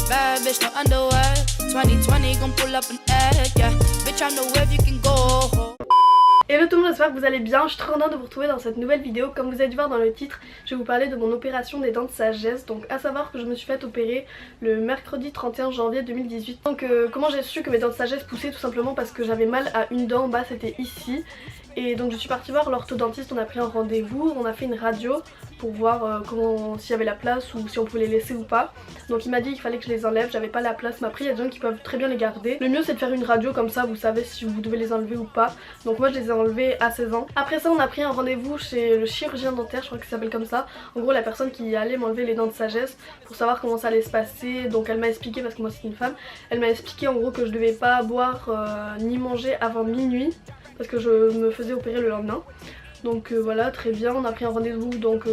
Bad bitch, no underwear. 2020 gon' pull up an egg, yeah. Bitch, I know where you can go. Hello tout le monde, j'espère que vous allez bien, je suis trop contente de vous retrouver dans cette nouvelle vidéo. Comme vous avez dû voir dans le titre, je vais vous parler de mon opération des dents de sagesse. Donc à savoir que je me suis fait opérer le mercredi 31 janvier 2018. Donc comment j'ai su que mes dents de sagesse poussaient? Tout simplement parce que j'avais mal à une dent en bas, c'était ici. Et donc je suis partie voir l'orthodontiste, on a pris un rendez-vous, on a fait une radio pour voir s'il y avait la place ou si on pouvait les laisser ou pas. Donc il m'a dit qu'il fallait que je les enlève, j'avais pas la place, mais après il y a des gens qui peuvent très bien les garder. Le mieux c'est de faire une radio comme ça, vous savez si vous devez les enlever ou pas. Donc moi je les ai enlevés à 16 ans. Après ça on a pris un rendez-vous chez le chirurgien dentaire, je crois qu'il s'appelle comme ça. En gros la personne qui allait m'enlever les dents de sagesse pour savoir comment ça allait se passer. Donc elle m'a expliqué, parce que moi c'est une femme, elle m'a expliqué en gros que je devais pas boire ni manger avant minuit, parce que je me faisais opérer le lendemain. Donc voilà, très bien, on a pris un rendez-vous, donc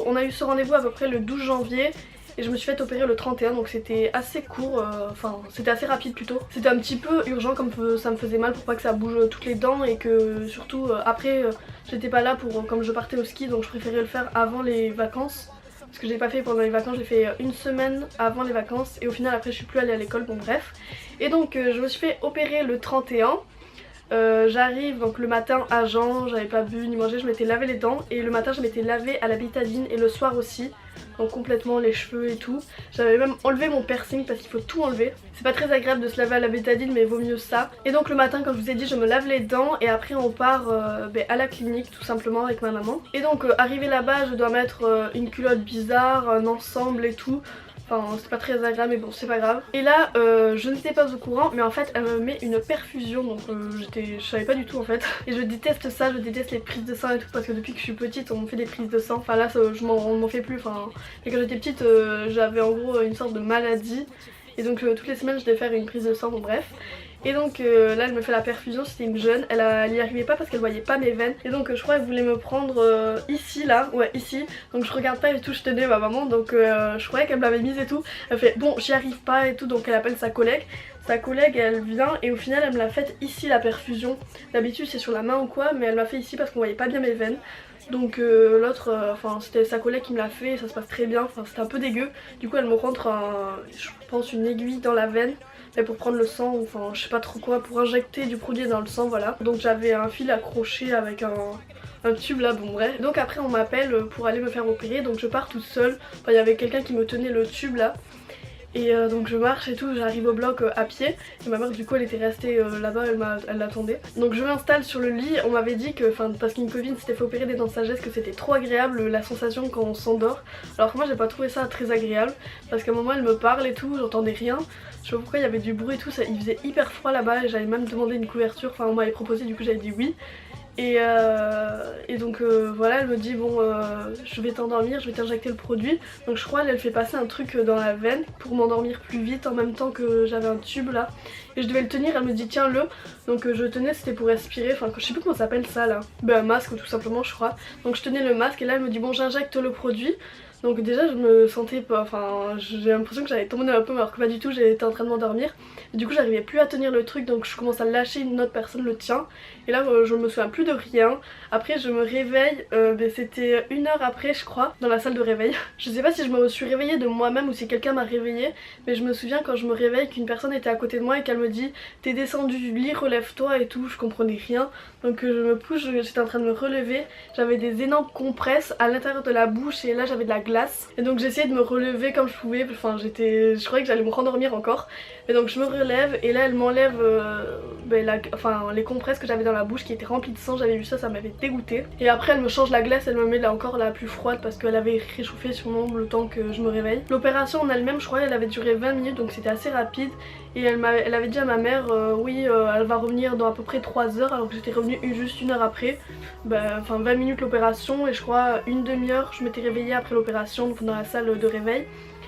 on a eu ce rendez-vous à peu près le 12 janvier et je me suis fait opérer le 31, donc c'était assez court, enfin c'était assez rapide plutôt. C'était un petit peu urgent comme ça me faisait mal pour pas que ça bouge toutes les dents et que surtout après j'étais pas là pour, comme je partais au ski, donc je préférais le faire avant les vacances. Parce que j'ai pas fait pendant les vacances, j'ai fait une semaine avant les vacances et au final après je suis plus allée à l'école, bon bref. Et donc je me suis fait opérer le 31. J'arrive donc le matin à jeun, j'avais pas bu ni mangé, je m'étais lavé les dents et le matin je m'étais lavé à la bétadine et le soir aussi, donc complètement les cheveux et tout. J'avais même enlevé mon piercing parce qu'il faut tout enlever. C'est pas très agréable de se laver à la bétadine mais vaut mieux ça. Et donc le matin, comme je vous ai dit, je me lave les dents et après on part à la clinique tout simplement avec ma maman. Et donc arrivé là-bas je dois mettre une culotte bizarre, un ensemble et tout. Enfin c'est pas très agréable mais bon c'est pas grave. Et là je n'étais pas au courant mais en fait elle me met une perfusion, donc je savais pas du tout en fait. Et je déteste ça, je déteste les prises de sang et tout parce que depuis que je suis petite on me fait des prises de sang. Enfin là on m'en fait plus, enfin. Et quand j'étais petite j'avais en gros une sorte de maladie. Et donc toutes les semaines je devais faire une prise de sang, bon bref. Et donc là elle me fait la perfusion, c'était une jeune, elle y arrivait pas parce qu'elle voyait pas mes veines. Et donc je crois qu'elle voulait me prendre ici là, ouais ici. Donc je regarde pas et tout, je tenais ma maman, donc je croyais qu'elle me l'avait mise et tout. Elle fait bon j'y arrive pas et tout, donc elle appelle sa collègue. Sa collègue elle vient et au final elle me l'a faite ici la perfusion. D'habitude c'est sur la main ou quoi, mais elle m'a fait ici parce qu'on voyait pas bien mes veines. Donc l'autre, enfin c'était sa collègue qui me l'a fait et ça se passe très bien, enfin c'était un peu dégueu. Du coup elle me rentre je pense une aiguille dans la veine. Mais pour prendre le sang, ou enfin je sais pas trop quoi, pour injecter du produit dans le sang, voilà. Donc j'avais un fil accroché avec un tube là, bon bref. Donc après on m'appelle pour aller me faire opérer, donc je pars toute seule. Enfin il y avait quelqu'un qui me tenait le tube là. Et donc je marche et tout, j'arrive au bloc à pied. Et ma mère du coup elle était restée là-bas, elle l'attendait. Donc je m'installe sur le lit, on m'avait dit que, parce qu'une copine s'était fait opérer des dents de sagesse, que c'était trop agréable la sensation quand on s'endort. Alors que moi j'ai pas trouvé ça très agréable, parce qu'à un moment elle me parle et tout, j'entendais rien. Je sais pas pourquoi il y avait du bruit et tout, il faisait hyper froid là-bas et j'avais même demandé une couverture, enfin on m'avait proposé, du coup j'avais dit oui. Et donc voilà, elle me dit bon je vais t'endormir, je vais t'injecter le produit. Donc je crois elle fait passer un truc dans la veine pour m'endormir plus vite en même temps que j'avais un tube là. Et je devais le tenir, elle me dit tiens le. Donc je tenais, c'était pour respirer, enfin je sais plus comment ça s'appelle ça là. Ben un masque tout simplement je crois. Donc je tenais le masque et là elle me dit bon j'injecte le produit. Donc déjà je me sentais pas, enfin j'ai l'impression que j'avais tombé un peu alors que pas du tout, j'étais en train de m'endormir. Du coup j'arrivais plus à tenir le truc, donc je commence à lâcher, une autre personne le tient. Et là je me souviens plus de rien. Après je me réveille, c'était 1 heure après je crois, dans la salle de réveil. Je sais pas si je me suis réveillée de moi-même ou si quelqu'un m'a réveillée, mais je me souviens quand je me réveille qu'une personne était à côté de moi et qu'elle me dit t'es descendu du lit, relève-toi et tout, je comprenais rien. Donc je me pousse, j'étais en train de me relever, j'avais des énormes compresses à l'intérieur de la bouche et là j'avais de la glace. Et donc j'essayais de me relever comme je pouvais, enfin je croyais que j'allais me rendormir encore. Mais donc je me relève et là elle m'enlève les compresses que j'avais dans la bouche qui étaient remplies de sang, j'avais vu ça, ça m'avait dégoûté. Et après elle me change la glace, elle me met là encore la plus froide parce qu'elle avait réchauffé sûrement le temps que je me réveille. L'opération en elle-même je crois elle avait duré 20 minutes donc c'était assez rapide. Et elle avait dit à ma mère oui elle va revenir dans à peu près 3 heures, alors que j'étais revenue juste 1 heure après. Enfin 20 minutes l'opération et je crois une demi-heure je m'étais réveillée après l'opération dans la salle de réveil.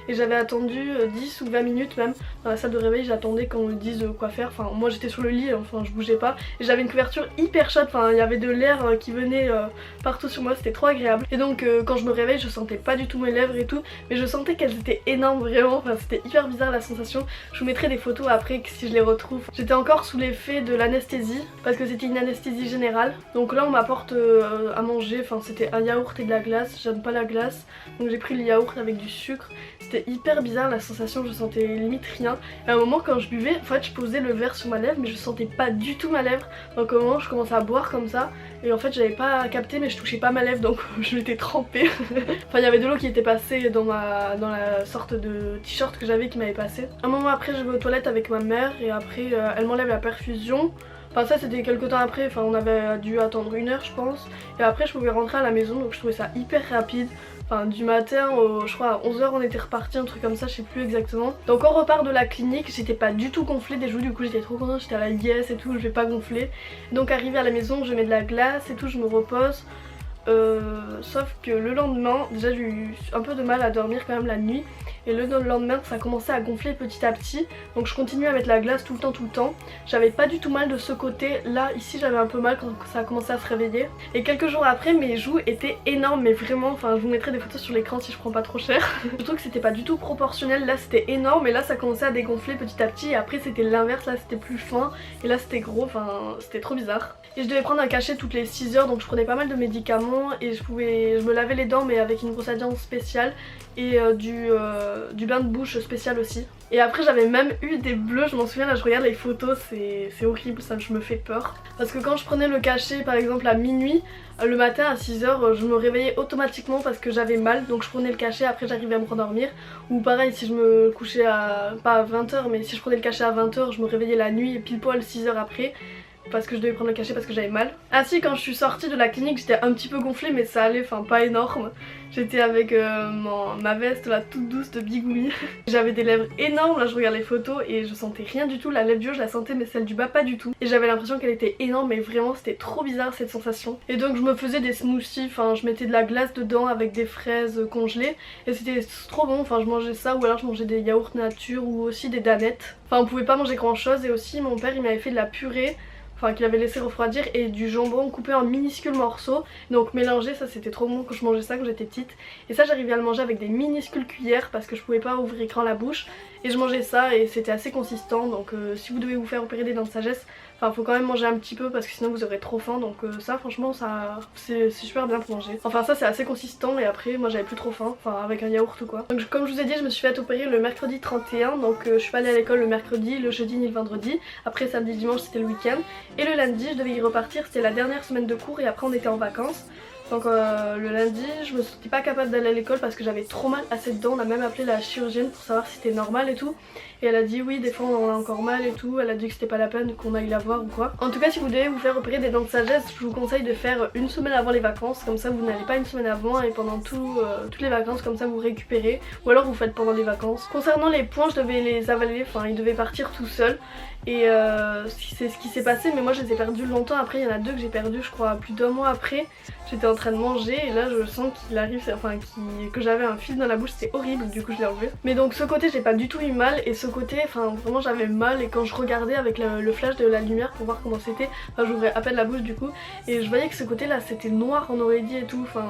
Et j'avais attendu 10 ou 20 minutes même dans la salle de réveil, j'attendais qu'on me dise quoi faire. Enfin moi j'étais sur le lit, enfin je bougeais pas. Et j'avais une couverture hyper chaude, enfin il y avait de l'air qui venait partout sur moi, c'était trop agréable. Et donc quand je me réveille je sentais pas du tout mes lèvres et tout, mais je sentais qu'elles étaient énormes vraiment, enfin c'était hyper bizarre la sensation. Je vous mettrai des photos après si je les retrouve. J'étais encore sous l'effet de l'anesthésie parce que c'était une anesthésie générale. Donc là on m'apporte à manger, enfin c'était un yaourt et de la glace, j'aime pas la glace. Donc j'ai pris le yaourt avec du sucre. c'était hyper bizarre la sensation, je sentais limite rien. Et à un moment quand je buvais, en fait je posais le verre sur ma lèvre mais je sentais pas du tout ma lèvre. Donc au moment je commençais à boire comme ça et en fait j'avais pas capté mais je touchais pas ma lèvre donc je m'étais trempée. Enfin il y avait de l'eau qui était passée dans la sorte de t-shirt que j'avais qui m'avait passé. Un moment après je vais aux toilettes avec ma mère et après elle m'enlève la perfusion. Enfin ça c'était quelques temps après, enfin on avait dû attendre 1 heure je pense. Et après je pouvais rentrer à la maison donc je trouvais ça hyper rapide. Enfin du matin je crois à 11 h on était repartis, un truc comme ça, je sais plus exactement. Donc on repart de la clinique, j'étais pas du tout gonflée des joues, du coup j'étais trop contente, j'étais à la yes et tout, je vais pas gonfler. Donc arrivé à la maison je mets de la glace et tout, je me repose. Sauf que le lendemain, déjà j'ai eu un peu de mal à dormir quand même la nuit. Et le lendemain ça a commencé à gonfler petit à petit. Donc je continue à mettre la glace tout le temps. J'avais pas du tout mal de ce côté. Là ici j'avais un peu mal quand ça a commencé à se réveiller. Et quelques jours après mes joues étaient énormes. Mais vraiment, enfin je vous mettrai des photos sur l'écran si je prends pas trop cher. Je trouve que c'était pas du tout proportionnel. Là c'était énorme et là ça commençait à dégonfler petit à petit. Et après c'était l'inverse, là c'était plus fin. Et là c'était gros, enfin c'était trop bizarre. Et je devais prendre un cachet toutes les 6 heures. Donc je prenais pas mal de médicaments. Et je me lavais les dents mais avec une brosse à dents spéciale. Et du bain de bouche spécial aussi. Et après j'avais même eu des bleus, je m'en souviens, là je regarde les photos, c'est horrible, ça je me fais peur. Parce que quand je prenais le cachet par exemple à minuit, le matin à 6 h je me réveillais automatiquement parce que j'avais mal. Donc je prenais le cachet, après j'arrivais à me rendormir. Ou pareil si je me couchais pas à 20 h mais si je prenais le cachet à 20 h je me réveillais la nuit pile poil 6 h après. Parce que je devais prendre le cachet parce que j'avais mal. Ah si, quand je suis sortie de la clinique j'étais un petit peu gonflée mais ça allait, enfin pas énorme. J'étais avec ma veste là toute douce de bigoumi. J'avais des lèvres énormes, là je regarde les photos et je sentais rien du tout. La lèvre du haut je la sentais mais celle du bas pas du tout. Et j'avais l'impression qu'elle était énorme mais vraiment c'était trop bizarre cette sensation. Et donc je me faisais des smoothies, enfin je mettais de la glace dedans avec des fraises congelées. Et c'était trop bon, enfin je mangeais ça ou alors je mangeais des yaourts nature ou aussi des danettes. Enfin on pouvait pas manger grand chose et aussi mon père il m'avait fait de la purée. Enfin qu'il avait laissé refroidir et du jambon coupé en minuscules morceaux. Donc mélangé, ça c'était trop bon quand je mangeais ça quand j'étais petite. Et ça j'arrivais à le manger avec des minuscules cuillères parce que je pouvais pas ouvrir grand la bouche. Et je mangeais ça et c'était assez consistant. Donc si vous devez vous faire opérer des dents de sagesse, enfin faut quand même manger un petit peu parce que sinon vous aurez trop faim. Donc ça franchement ça c'est super bien pour manger. Enfin ça c'est assez consistant et après moi j'avais plus trop faim. Enfin avec un yaourt ou quoi. Donc comme je vous ai dit je me suis fait opérer le mercredi 31. Donc je suis pas allée à l'école le mercredi, le jeudi ni le vendredi. Après samedi dimanche c'était le week-end. Et le lundi je devais y repartir, c'était la dernière semaine de cours et après on était en vacances. Donc le lundi je me sentais pas capable d'aller à l'école parce que j'avais trop mal à cette dent. On a même appelé la chirurgienne pour savoir si c'était normal et tout. Et elle a dit oui des fois on a encore mal et tout. Elle a dit que c'était pas la peine qu'on aille la voir ou quoi. En tout cas si vous devez vous faire opérer des dents de sagesse, je vous conseille de faire 1 semaine avant les vacances. Comme ça vous n'allez pas 1 semaine avant et pendant toutes les vacances comme ça vous récupérez. Ou alors vous faites pendant les vacances. Concernant les points je devais les avaler, enfin ils devaient partir tout seuls. Et c'est ce qui s'est passé mais moi je les ai perdus longtemps après. Il y en a 2 que j'ai perdus je crois plus d'1 mois après. J'étais en train de manger et là je sens qu'il arrive, enfin que j'avais un fil dans la bouche, c'était horrible, du coup je l'ai enlevé. Mais donc ce côté j'ai pas du tout eu mal et ce côté, enfin vraiment j'avais mal et quand je regardais avec le flash de la lumière pour voir comment c'était, enfin j'ouvrais à peine la bouche du coup et je voyais que ce côté là c'était noir on aurait dit et tout, enfin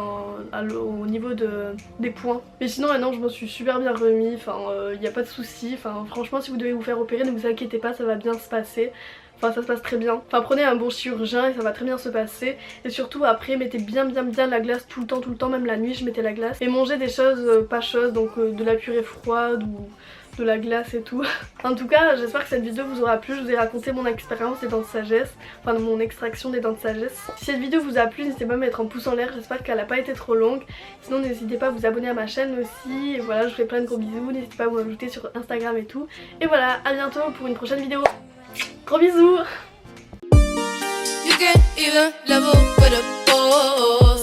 au niveau des points. Mais sinon maintenant je me suis super bien remis, enfin y a pas de soucis, enfin franchement si vous devez vous faire opérer ne vous inquiétez pas, ça va bien se passer. Enfin ça se passe très bien. Enfin prenez un bon chirurgien et ça va très bien se passer. Et surtout après mettez bien la glace tout le temps, même la nuit je mettais la glace. Et mangez des choses pas chaudes, donc de la purée froide ou de la glace et tout. En tout cas j'espère que cette vidéo vous aura plu. Je vous ai raconté mon expérience des dents de sagesse, enfin de mon extraction des dents de sagesse. Si cette vidéo vous a plu n'hésitez pas à mettre un pouce en l'air, j'espère qu'elle a pas été trop longue. Sinon n'hésitez pas à vous abonner à ma chaîne aussi. Et voilà je vous fais plein de gros bisous, n'hésitez pas à vous ajouter sur Instagram et tout. Et voilà à bientôt pour une prochaine vidéo. Gros bisous. You can't even level with a boss.